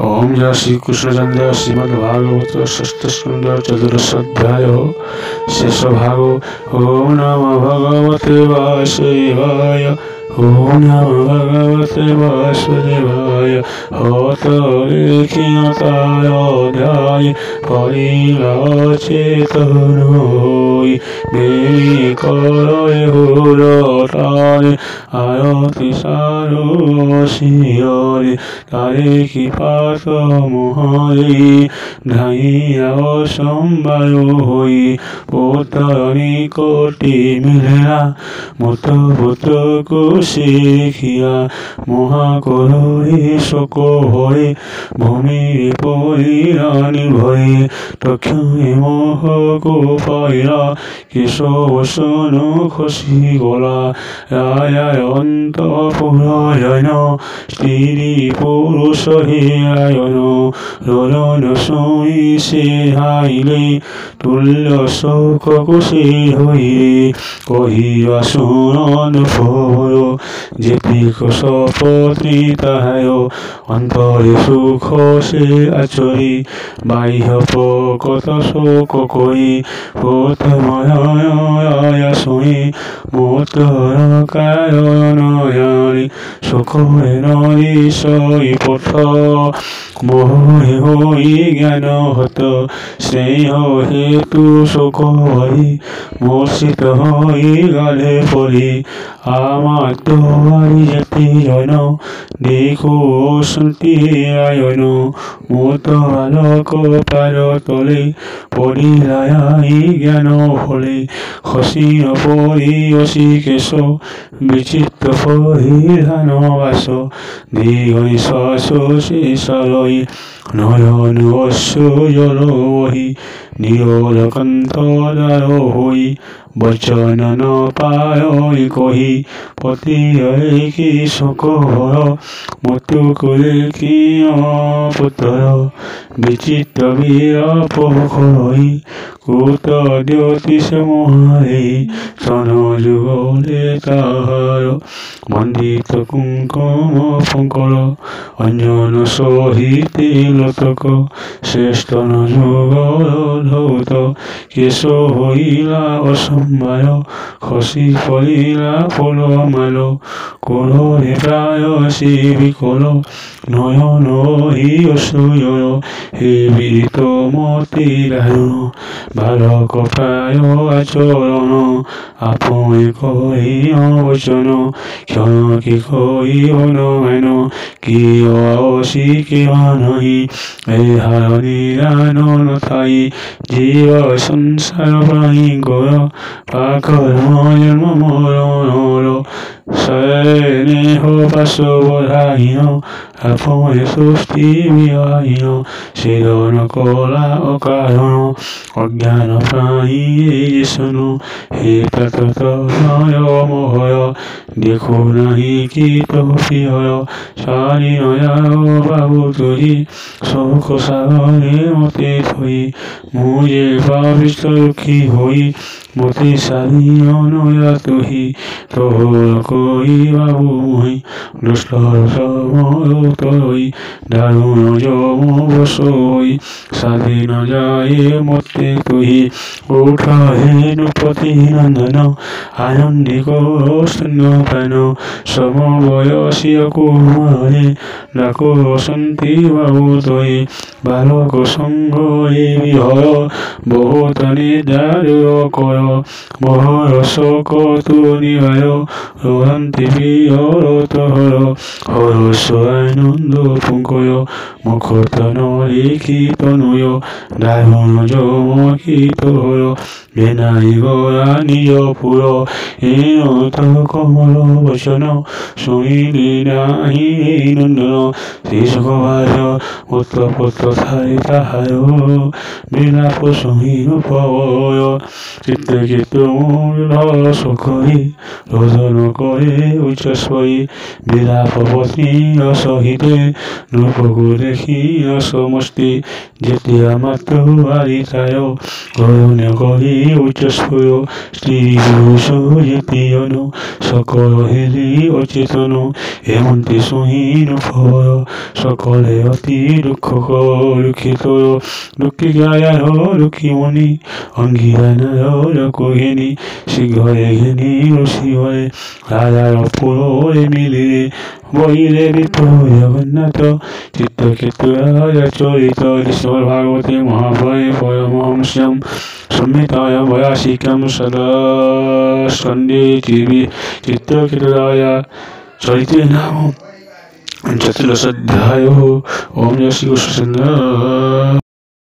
ओम जय श्री कृष्ण जय श्रीमद्भागवत षष्ठ स्कंद चतुर्दशाध्याय शेष भागो। ओम नमो भगवते वासुदेवाय। ओम नमो भगवते वासुदेवाय। हत लेखियतायोध्याय परिलाचेतनोय देवी करय हुरताय आयति सारोशियरे तारे की पात मोहरे ढाइया संबायो होई पोतनी कोटि मिलना मत पुत को शिखिया महाकरोहि शोको होए भूमि परिरानी भये तक्षे मोह को पाइला केशवसन खसी गला आया अंत पुरायन स्त्री पुरुष हे आयन रन सोई से हाइले तुल्य शोक कुशे होइरे कहिया सुनन भय जेतिक सपत्नी ताहाय अंतरे सुख से आचरी बाह्य प्रकट शोक कई पोत माया सोई मोतर कायनयारी सुख नरी सई पथ मोहे होई ज्ञान हत स्नेह हेतु शोक भई मूर्छित होई गाले पड़ी आमात्वारी जति जन देखो सुनती आयन मोत आलोक पार तले पड़िलायाई ज्ञान फले खसी नपरि असी केश विचित्र परिधान वास दीर्घ निश्वास शेष लई नयन अश्रु जल वही नीलकंठ दार होई वचन न पाय कही पति की शोक भर मृत्यु करे कि पुत्र विचित्र वीर पोखरई कूत ज्योतिष मोहारे सन जुगले ताहार मंडित कुंकुम फंकर अंजन सहित लतक श्रेष्ठ न जुगल धौत केश होइला असंबाय खसी पड़िला फलमाल कोलरे प्राय से विकल नयन हि अश्रुजल हे विदित मति दारुण बालक प्राय आचरण आपणे कहि वचन क्षण कि कहि अनुमान कि आवसी के नहीं एहार निदान न थाई जीव संसार प्राणी गर पाकर जन्म मरण स्नेह पाश बधाहीन आपणे सृष्टि विहाहीन सेदन कला अकारण अज्ञान प्राणी सन हे तत्तय मोहय देखो नहीं कि तो प्रिय सारी नयाओ बाबू तुझी शोक सागरे मते थई मुझे पापिष्ट दुखी होई मते सारी अनया तुही तोहर कोई बाबू मुहि दुष्ट तई दारुण जम बसई साधि न जाए मते तुही उठा हे नृपति नंदन आनंदी को स्तनपान समवयसिय कुमारे डाको बसंती बाबू तई बालक संग विहय बहुत निदारुर कर मोहर शोक तु निवाय रोहंती प्रियर तोहर हरस आनंद पुंकय मुखतन लिखित नुय दारुण जम कि तोहर बेनाई गया निज पुर एत कमल वचन शुणिली नाही नंदन श्रीसुख भार्य पुत्र पुत्र थाई ताहार बिलाप शुणिनु पवय चित्तकित मूल सुखरी रोदन कर পরে উচ্চস্বরে বিলাপবতী অসহিতে নূপকু দেখিয়া সমষ্টি যেতিয়া মাত্র আরিতায় গয়ন করি উচ্চস্বর শ্রী পুরুষ যেতিয়ন সকল হেলি অচেতন এমন্তে সহীন ফর সকলে অতি দুঃখিত দুঃখিকায় দুঃখিমণি অঙ্গীরানায় রকুঘেনি শীঘ্রে ঘেনি রসিহরে রাজার পুরে মিলিরে বহিরে বিপ্রভ জগন্নাথ চিত্তক্ষেত্রায় চরিত ঈশ্বর ভাগবতে মহাপুরাণে পরমহংস্যাম সংহিতায় বয়াসিকাম সদা স্কন্ধে চিত্তক্ষেত্রায় চরিতে নাম চতুর্দশোऽধ্যায়ः। ওম জয় শ্রীকৃষ্ণ।